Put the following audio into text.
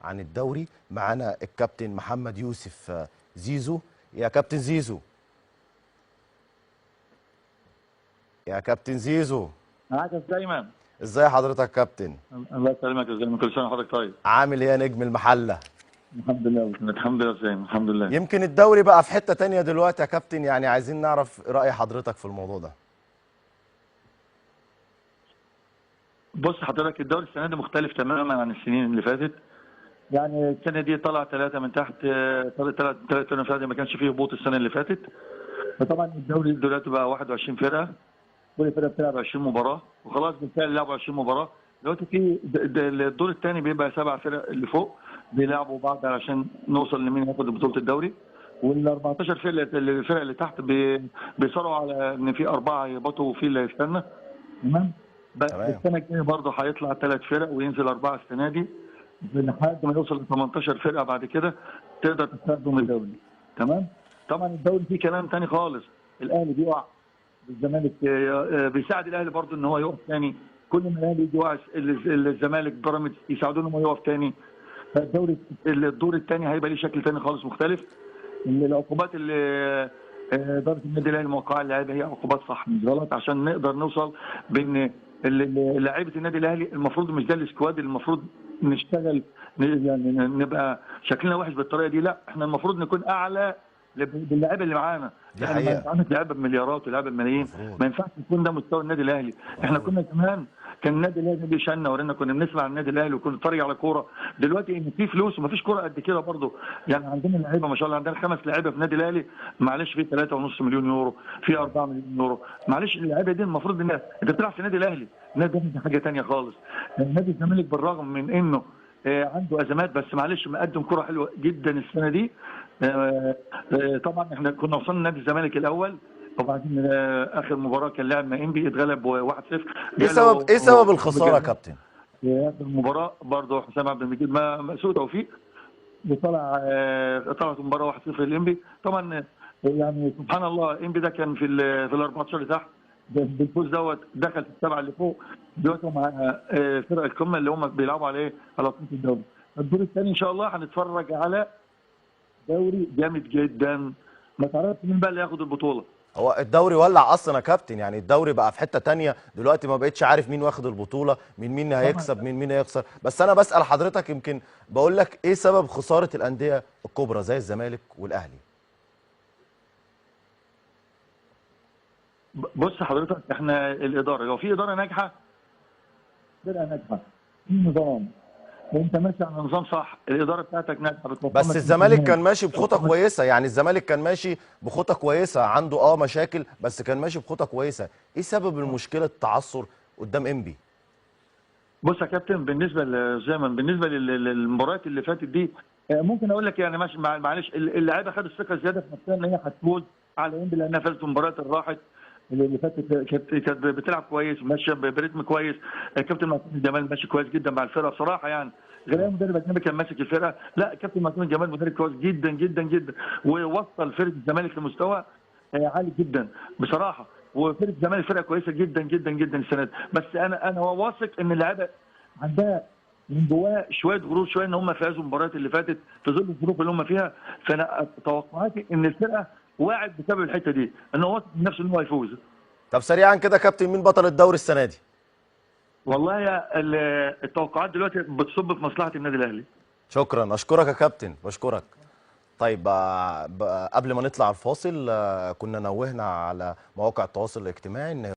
عن الدوري. معانا الكابتن محمد يوسف زيزو. يا كابتن زيزو، يا كابتن زيزو، معاك يا دايما. ازاي حضرتك يا كابتن؟ الله يسلمك يا زلمه، كل سنه وحضرتك طيب. عامل ايه يا نجم المحله؟ الحمد لله الحمد لله زين الحمد لله. يمكن الدوري بقى في حته تانية دلوقتي يا كابتن، يعني عايزين نعرف راي حضرتك في الموضوع ده. بص حضرتك، الدوري السنه دي مختلف تماما عن السنين اللي فاتت. يعني السنه دي طلع ثلاثه من تحت، ثلاث فرق ما كانش فيه هبوط السنه اللي فاتت. فطبعا الدوري دلوقتي بقى 21 فرقه، كل فرقه بتلعب 20 مباراه، وخلاص بالفعل لعبوا 20 مباراه. دلوقتي في الدور الثاني بيبقى 7 فرق اللي فوق بيلعبوا بعض عشان نوصل لمين ياخد بطوله الدوري. وال 14 الفرق اللي تحت بيصارعوا على ان في 4 يهبطوا وفي اللي هيستنى. تمام. تمام. السنه الجايه برضه هيطلع 3 فرق وينزل 4 السنه دي لحد ما يوصل ل 18 فرقه، بعد كده تقدر تستخدم الدوري. تمام. طبعا الدوري فيه كلام ثاني خالص، الاهلي بيقع، الزمالك بيساعد الاهلي برضه ان هو يقف ثاني. كل ما الاهلي يجي يقع الزمالك بيراميدز يساعدوه ان هو يقف ثاني. فالدوري الدور الثاني هيبقى ليه شكل ثاني خالص مختلف. العقوبات اللي اداره النادي الاهلي موقعه اللعيبه هي عقوبات صح مش غلط، عشان نقدر نوصل بان لعيبه النادي الاهلي المفروض مش ده السكواد اللي المفروض نشتغل يعني نبقى شكلنا وحش بالطريقه دي. لا، احنا المفروض نكون اعلى باللعيبه اللي معانا. دي حقيقة. ما عندك لعيبه بمليارات ولعيبه بملايين، ما ينفعش يكون ده مستوى النادي الاهلي. احنا كنا كمان كان النادي الاهلي بيشنا ورينا، كنا بنسمع عن النادي الاهلي وكنا نتفرج على كوره. دلوقتي ان في فلوس ومفيش كوره قد كده برضه. يعني عندنا لعيبه ما شاء الله، عندنا 5 لعيبه في النادي الاهلي، معلش في 3.5 مليون يورو، في 4 مليون يورو. معلش اللعيبه دي المفروض ان انت بتلعب في النادي الاهلي. النادي الاهلي حاجه ثانيه خالص. نادي الزمالك بالرغم من انه عنده ازمات، بس معلش مقدم كره حلوه جدا السنه دي. طبعا احنا كنا وصلنا نادي الزمالك الاول، وبعدين اخر مباراه كان لاعب مع انبي اتغلب 1-0. ايه سبب الخساره يا كابتن؟ في المباراه برضه حسام عبد المجيد ما سوء توفيق، طلعت المباراه 1-0 للانبي. طبعا يعني سبحان الله انبي ده كان في ال 14 اللي تحت، بالفوز دوت دخل في السبعه اللي فوق. دلوقتي مع فرق القمه اللي هم بيلعبوا عليه على بطوله الدوري. الدور الثاني ان شاء الله هنتفرج على دوري جامد جدا، ما تعرفش مين بقى اللي هياخد البطوله. هو الدوري ولع اصلا يا كابتن، يعني الدوري بقى في حته تانية دلوقتي، ما بقتش عارف مين واخد البطوله، مين هيكسب مين هيخسر. بس انا بسال حضرتك، يمكن بقول لك ايه سبب خساره الانديه الكبرى زي الزمالك والاهلي؟ بص حضرتك، احنا الاداره لو في اداره ناجحه فرقه ناجحه، في نظام وانت ماشي على نظام صح، الاداره بتاعتك ناجحه بس الزمالك كان ماشي بخطى كويسه، يعني الزمالك كان ماشي بخطى كويسه، عنده مشاكل بس كان ماشي بخطى كويسه. ايه سبب المشكله التعثر قدام انبي؟ بص يا كابتن، بالنسبه للزمن، بالنسبه للمباريات اللي فاتت دي، ممكن اقول لك يعني ماشي معلش اللعيبه خدوا الثقه زياده في نفسها ان هي هتفوز على انبي، لانها فازت في المباريات اللي راحت اللي فاتت. كانت بتلعب كويس ماشيه بريتم كويس. الكابتن معتمد جمال ماشي كويس جدا مع الفرقه بصراحه، يعني غير مدرب اجنبي كان ماسك الفرقه. لا، الكابتن معتمد جمال مدرب كويس جدا جدا جدا، ووصل فرقه الزمالك لمستوى عالي جدا بصراحه. وفرقه الزمالك فرقه كويسه جدا جدا جدا السنه دي. بس انا واثق ان اللعيبه عندها من جواه شويه غرور، شويه ان هم فازوا المباريات اللي فاتت في ظل الظروف اللي هم فيها. فانا توقعاتي ان الفرقه واعد بسبب الحته دي، ان هو واثق من نفسه ان هو هيفوز. طب سريعا كده كابتن، مين بطل الدوري السنه دي؟ والله يا التوقعات دلوقتي بتصب في مصلحه النادي الاهلي. شكرا، اشكرك يا كابتن، بشكرك. طيب قبل ما نطلع الفاصل، كنا نوهنا على مواقع التواصل الاجتماعي ان